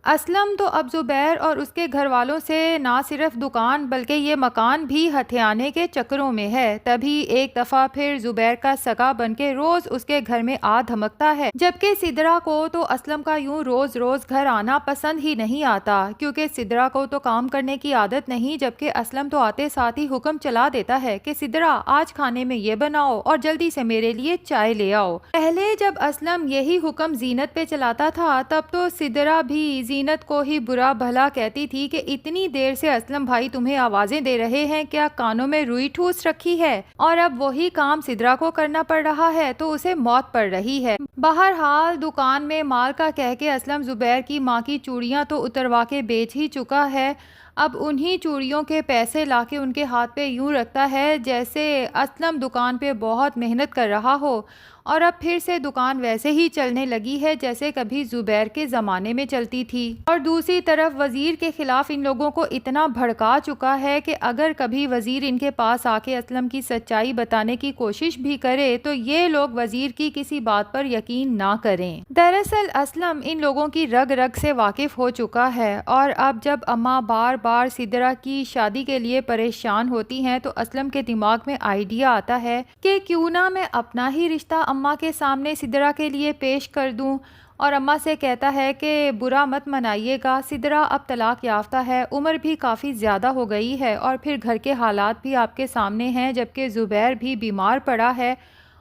اسلم تو اب زبیر اور اس کے گھر والوں سے نہ صرف دکان بلکہ یہ مکان بھی ہتھیانے کے چکروں میں ہے۔ تبھی ایک دفعہ پھر زبیر کا سگا بن کے روز اس کے گھر میں آ دھمکتا ہے، جبکہ سدرا کو تو اسلم کا یوں روز روز گھر آنا پسند ہی نہیں آتا، کیونکہ سدرا کو تو کام کرنے کی عادت نہیں، جبکہ اسلم تو آتے ساتھ ہی حکم چلا دیتا ہے کہ سدرا آج کھانے میں یہ بناؤ اور جلدی سے میرے لیے چائے لے آؤ۔ پہلے جب اسلم یہی حکم زینت پہ چلاتا تھا تب تو سدرا بھی زینت کو ہی برا بھلا کہتی تھی کہ اتنی دیر سے اسلم بھائی تمہیں آوازیں دے رہے ہیں، کیا کانوں میں روئی ٹھوس رکھی ہے؟ اور اب وہی کام سدرا کو کرنا پڑ رہا ہے تو اسے موت پڑ رہی ہے۔ بہرحال دکان میں مال کا کہہ کے اسلم زبیر کی ماں کی چوڑیاں تو اتروا کے بیچ ہی چکا ہے۔ اب انہی چوڑیوں کے پیسے لا کے ان کے ہاتھ پہ یوں رکھتا ہے جیسے اسلم دکان پہ بہت محنت کر رہا ہو، اور اب پھر سے دکان ویسے ہی چلنے لگی ہے جیسے کبھی زبیر کے زمانے میں چلتی تھی۔ اور دوسری طرف وزیر کے خلاف ان لوگوں کو اتنا بھڑکا چکا ہے کہ اگر کبھی وزیر ان کے پاس آ کے اسلم کی سچائی بتانے کی کوشش بھی کرے تو یہ لوگ وزیر کی کسی بات پر یقین نہ کریں۔ دراصل اسلم ان لوگوں کی رگ رگ سے واقف ہو چکا ہے، اور اب جب اماں بار بار سدرا کی شادی کے لیے پریشان ہوتی ہیں تو اسلم کے دماغ میں آئیڈیا آتا ہے کہ کیوں نہ میں اپنا ہی رشتہ اماں کے سامنے سدرا کے لیے پیش کر دوں، اور اماں سے کہتا ہے کہ برا مت منائیے گا، سدرا اب طلاق یافتہ ہے، عمر بھی کافی زیادہ ہو گئی ہے، اور پھر گھر کے حالات بھی آپ کے سامنے ہیں، جبکہ زبیر بھی بیمار پڑا ہے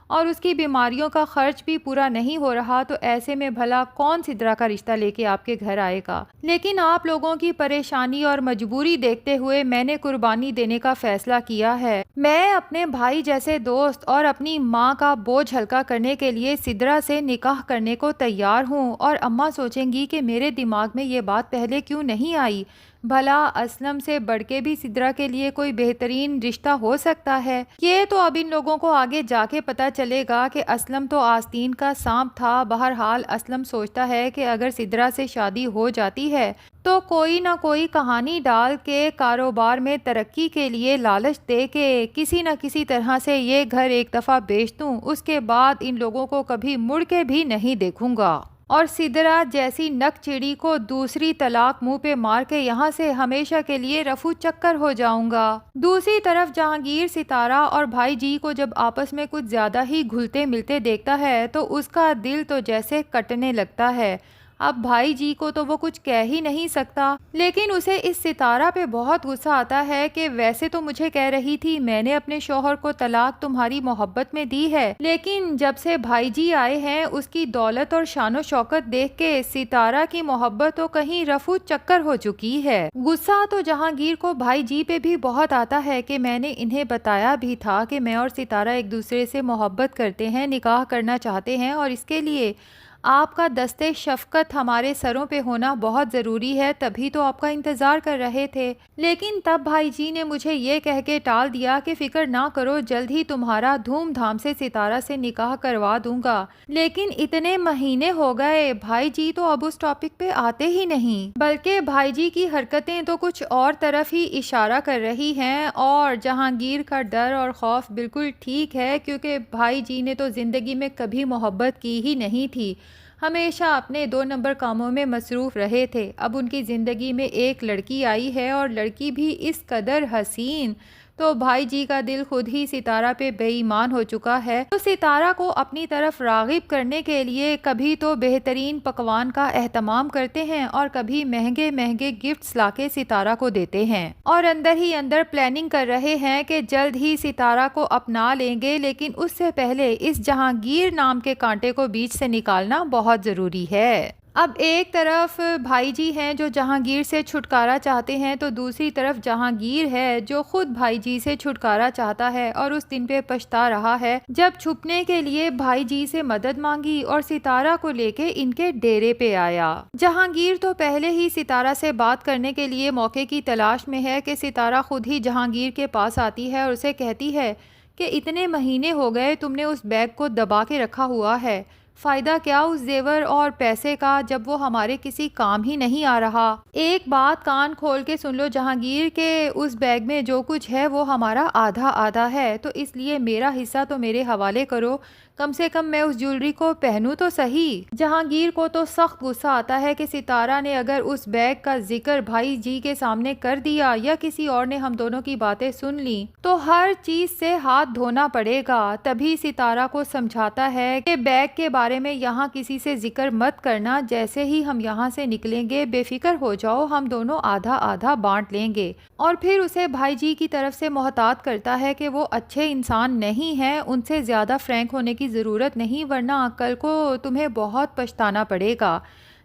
اور اس کی بیماریوں کا خرچ بھی پورا نہیں ہو رہا، تو ایسے میں بھلا کون سدرا کا رشتہ لے کے آپ کے گھر آئے گا؟ لیکن آپ لوگوں کی پریشانی اور مجبوری دیکھتے ہوئے میں نے قربانی دینے کا فیصلہ کیا ہے۔ میں اپنے بھائی جیسے دوست اور اپنی ماں کا بوجھ ہلکا کرنے کے لیے سدرا سے نکاح کرنے کو تیار ہوں، اور اماں سوچیں گی کہ میرے دماغ میں یہ بات پہلے کیوں نہیں آئی، بھلا اسلم سے بڑھ کے بھی سدرا کے لیے کوئی بہترین رشتہ ہو سکتا ہے۔ یہ تو اب ان لوگوں کو آگے جا کے پتہ چلے گا کہ اسلم تو آستین کا سانپ تھا۔ بہرحال اسلم سوچتا ہے کہ اگر سدرا سے شادی ہو جاتی ہے تو کوئی نہ کوئی کہانی ڈال کے کاروبار میں ترقی کے لیے لالچ دے کے کسی نہ کسی طرح سے یہ گھر ایک دفعہ بیچ دوں، اس کے بعد ان لوگوں کو کبھی مڑ کے بھی نہیں دیکھوں گا، اور سدرا جیسی نک چڑی کو دوسری طلاق منہ پہ مار کے یہاں سے ہمیشہ کے لیے رفو چکر ہو جاؤں گا۔ دوسری طرف جہانگیر ستارہ اور بھائی جی کو جب آپس میں کچھ زیادہ ہی گھلتے ملتے دیکھتا ہے تو اس کا دل تو جیسے کٹنے لگتا ہے۔ اب بھائی جی کو تو وہ کچھ کہہ ہی نہیں سکتا، لیکن اسے اس ستارہ پہ بہت غصہ آتا ہے کہ ویسے تو مجھے کہہ رہی تھی میں نے اپنے شوہر کو طلاق تمہاری محبت میں دی ہے، لیکن جب سے بھائی جی آئے ہیں اس کی دولت اور شان و شوکت دیکھ کے ستارہ کی محبت تو کہیں رفو چکر ہو چکی ہے۔ غصہ تو جہانگیر کو بھائی جی پہ بھی بہت آتا ہے کہ میں نے انہیں بتایا بھی تھا کہ میں اور ستارہ ایک دوسرے سے محبت کرتے ہیں، نکاح کرنا چاہتے ہیں، اور اس کے لیے آپ کا دستے شفقت ہمارے سروں پہ ہونا بہت ضروری ہے، تبھی تو آپ کا انتظار کر رہے تھے۔ لیکن تب بھائی جی نے مجھے یہ کہہ کے ٹال دیا کہ فکر نہ کرو، جلد ہی تمہارا دھوم دھام سے ستارہ سے نکاح کروا دوں گا۔ لیکن اتنے مہینے ہو گئے، بھائی جی تو اب اس ٹاپک پہ آتے ہی نہیں، بلکہ بھائی جی کی حرکتیں تو کچھ اور طرف ہی اشارہ کر رہی ہیں، اور جہانگیر کا ڈر اور خوف بالکل ٹھیک ہے، کیونکہ بھائی جی نے تو زندگی میں کبھی محبت کی ہی نہیں تھی، ہمیشہ اپنے 2 نمبر کاموں میں مصروف رہے تھے۔ اب ان کی زندگی میں ایک لڑکی آئی ہے، اور لڑکی بھی اس قدر حسین، تو بھائی جی کا دل خود ہی ستارہ پہ بے ایمان ہو چکا ہے، تو ستارہ کو اپنی طرف راغب کرنے کے لیے کبھی تو بہترین پکوان کا اہتمام کرتے ہیں اور کبھی مہنگے مہنگے گفٹس لا کے ستارہ کو دیتے ہیں، اور اندر ہی اندر پلاننگ کر رہے ہیں کہ جلد ہی ستارہ کو اپنا لیں گے، لیکن اس سے پہلے اس جہانگیر نام کے کانٹے کو بیچ سے نکالنا بہت ضروری ہے۔ اب ایک طرف بھائی جی ہیں جو جہانگیر سے چھٹکارا چاہتے ہیں، تو دوسری طرف جہانگیر ہے جو خود بھائی جی سے چھٹکارا چاہتا ہے، اور اس دن پہ پچھتا رہا ہے جب چھپنے کے لیے بھائی جی سے مدد مانگی اور ستارہ کو لے کے ان کے ڈیرے پہ آیا۔ جہانگیر تو پہلے ہی ستارہ سے بات کرنے کے لیے موقع کی تلاش میں ہے کہ ستارہ خود ہی جہانگیر کے پاس آتی ہے اور اسے کہتی ہے کہ اتنے مہینے ہو گئے تم نے اس بیگ کو دبا کے رکھا ہوا ہے، فائدہ کیا اس زیور اور پیسے کا جب وہ ہمارے کسی کام ہی نہیں آ رہا۔ ایک بات کان کھول کے سن لو جہانگیر، کہ اس بیگ میں جو کچھ ہے وہ ہمارا آدھا آدھا ہے، تو اس لیے میرا حصہ تو میرے حوالے کرو، کم سے کم میں اس جیولری کو پہنوں تو صحیح۔ جہانگیر کو تو سخت غصہ آتا ہے کہ ستارہ نے اگر اس بیگ کا ذکر بھائی جی کے سامنے کر دیا یا کسی اور نے ہم دونوں کی باتیں سن لی تو ہر چیز سے ہاتھ دھونا پڑے گا۔ تبھی ستارہ کو سمجھاتا ہے کہ بیگ کے بارے میں یہاں کسی سے ذکر مت کرنا، جیسے ہی ہم یہاں سے نکلیں گے بے فکر ہو جاؤ، ہم دونوں آدھا آدھا بانٹ لیں گے۔ اور پھر اسے بھائی جی کی طرف سے محتاط کرتا ہے کہ وہ اچھے انسان نہیں ہیں، ان سے زیادہ فرینک ہونے کی ضرورت نہیں، ورنہ کل کو تمہیں بہت پچھتانا پڑے گا۔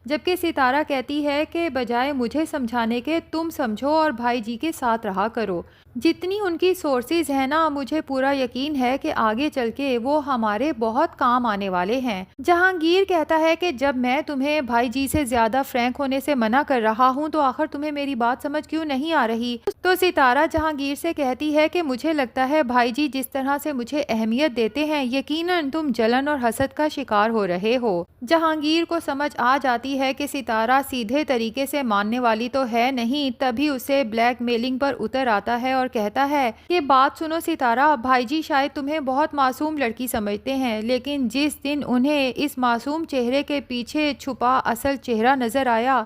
جبکہ ستارہ کہتی ہے کہ بجائے مجھے سمجھانے کے تم سمجھو اور بھائی جی کے ساتھ رہا کرو۔ جتنی ان کی سورسز ہیں نا، مجھے پورا یقین ہے کہ آگے چل کے وہ ہمارے بہت کام آنے والے ہیں۔ جہانگیر کہتا ہے کہ جب میں تمہیں بھائی جی سے زیادہ فرینک ہونے سے منع کر رہا ہوں تو آخر تمہیں میری بات سمجھ کیوں نہیں آ رہی؟ تو ستارہ جہانگیر سے کہتی ہے کہ مجھے لگتا ہے بھائی جی جس طرح سے مجھے اہمیت دیتے ہیں، یقیناً تم جلن اور حسد کا شکار ہو رہے ہو۔ جہانگیر کو سمجھ آ جاتی ہے کہ ستارہ سیدھے طریقے سے ماننے والی تو ہے نہیں، تبھی اسے بلیک میلنگ پر اتر آتا ہے اور کہتا ہے کہ بات سنو ستارہ، بھائی جی شاید تمہیں بہت معصوم لڑکی سمجھتے ہیں، لیکن جس دن انہیں اس معصوم چہرے کے پیچھے چھپا اصل چہرہ نظر آیا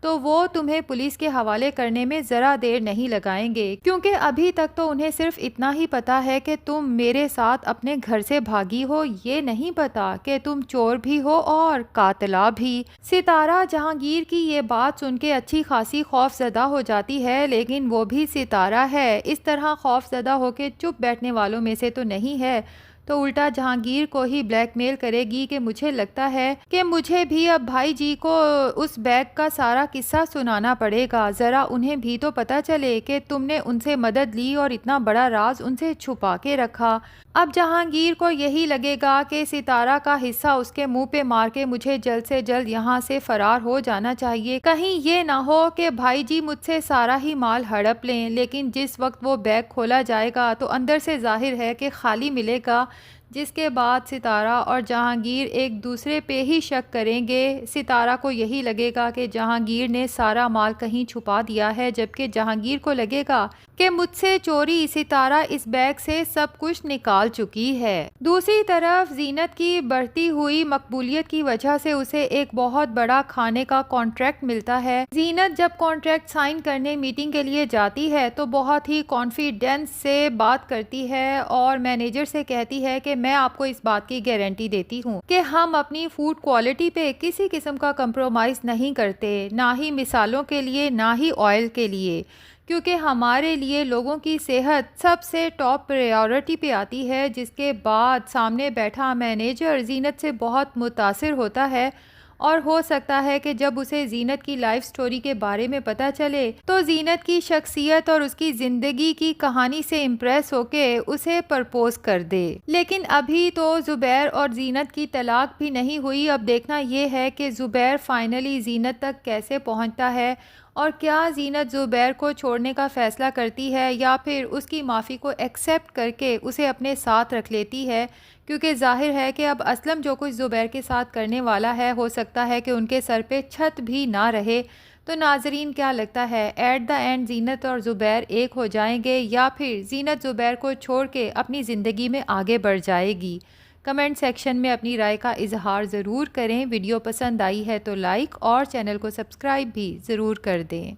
تو وہ تمہیں پولیس کے حوالے کرنے میں ذرا دیر نہیں لگائیں گے، کیونکہ ابھی تک تو انہیں صرف اتنا ہی پتا ہے کہ تم میرے ساتھ اپنے گھر سے بھاگی ہو، یہ نہیں پتا کہ تم چور بھی ہو اور قاتلہ بھی۔ ستارہ جہانگیر کی یہ بات سن کے اچھی خاصی خوف زدہ ہو جاتی ہے، لیکن وہ بھی ستارہ ہے، اس طرح خوف زدہ ہو کے چپ بیٹھنے والوں میں سے تو نہیں ہے، تو الٹا جہانگیر کو ہی بلیک میل کرے گی کہ مجھے لگتا ہے کہ مجھے بھی اب بھائی جی کو اس بیگ کا سارا قصہ سنانا پڑے گا، ذرا انہیں بھی تو پتا چلے کہ تم نے ان سے مدد لی اور اتنا بڑا راز ان سے چھپا کے رکھا۔ اب جہانگیر کو یہی لگے گا کہ ستارہ کا حصہ اس کے منہ پہ مار کے مجھے جلد سے جلد یہاں سے فرار ہو جانا چاہیے، کہیں یہ نہ ہو کہ بھائی جی مجھ سے سارا ہی مال ہڑپ لیں، لیکن جس وقت وہ بیگ کھولا جائے گا تو اندر سے ظاہر ہے کہ خالی ملے گا، جس کے بعد ستارہ اور جہانگیر ایک دوسرے پہ ہی شک کریں گے۔ ستارہ کو یہی لگے گا کہ جہانگیر نے سارا مال کہیں چھپا دیا ہے، جبکہ جہانگیر کو لگے گا کہ مجھ سے چوری ستارہ اس بیگ سے سب کچھ نکال چکی ہے۔ دوسری طرف زینت کی بڑھتی ہوئی مقبولیت کی وجہ سے اسے ایک بہت بڑا کھانے کا کانٹریکٹ ملتا ہے۔ زینت جب کانٹریکٹ سائن کرنے میٹنگ کے لیے جاتی ہے تو بہت ہی کانفیڈنس سے بات کرتی ہے اور مینیجر سے کہتی ہے کہ میں آپ کو اس بات کی گارنٹی دیتی ہوں کہ ہم اپنی فوڈ کوالٹی پہ کسی قسم کا کمپرومائز نہیں کرتے، نہ ہی مثالوں کے لیے نہ ہی آئل کے لیے، کیونکہ ہمارے لیے لوگوں کی صحت سب سے ٹاپ پریورٹی پہ آتی ہے۔ جس کے بعد سامنے بیٹھا مینیجر زینت سے بہت متاثر ہوتا ہے اور ہو سکتا ہے کہ جب اسے زینت کی لائف سٹوری کے بارے میں پتہ چلے تو زینت کی شخصیت اور اس کی زندگی کی کہانی سے امپریس ہو کے اسے پرپوز کر دے۔ لیکن ابھی تو زبیر اور زینت کی طلاق بھی نہیں ہوئی، اب دیکھنا یہ ہے کہ زبیر فائنلی زینت تک کیسے پہنچتا ہے اور کیا زینت زبیر کو چھوڑنے کا فیصلہ کرتی ہے یا پھر اس کی معافی کو ایکسیپٹ کر کے اسے اپنے ساتھ رکھ لیتی ہے، کیونکہ ظاہر ہے کہ اب اسلم جو کچھ زبیر کے ساتھ کرنے والا ہے ہو سکتا ہے کہ ان کے سر پہ چھت بھی نہ رہے۔ تو ناظرین کیا لگتا ہے ایٹ دا اینڈ زینت اور زبیر ایک ہو جائیں گے یا پھر زینت زبیر کو چھوڑ کے اپنی زندگی میں آگے بڑھ جائے گی؟ کمنٹ سیکشن میں اپنی رائے کا اظہار ضرور کریں۔ ویڈیو پسند آئی ہے تو لائک اور چینل کو سبسکرائب بھی ضرور کر دیں۔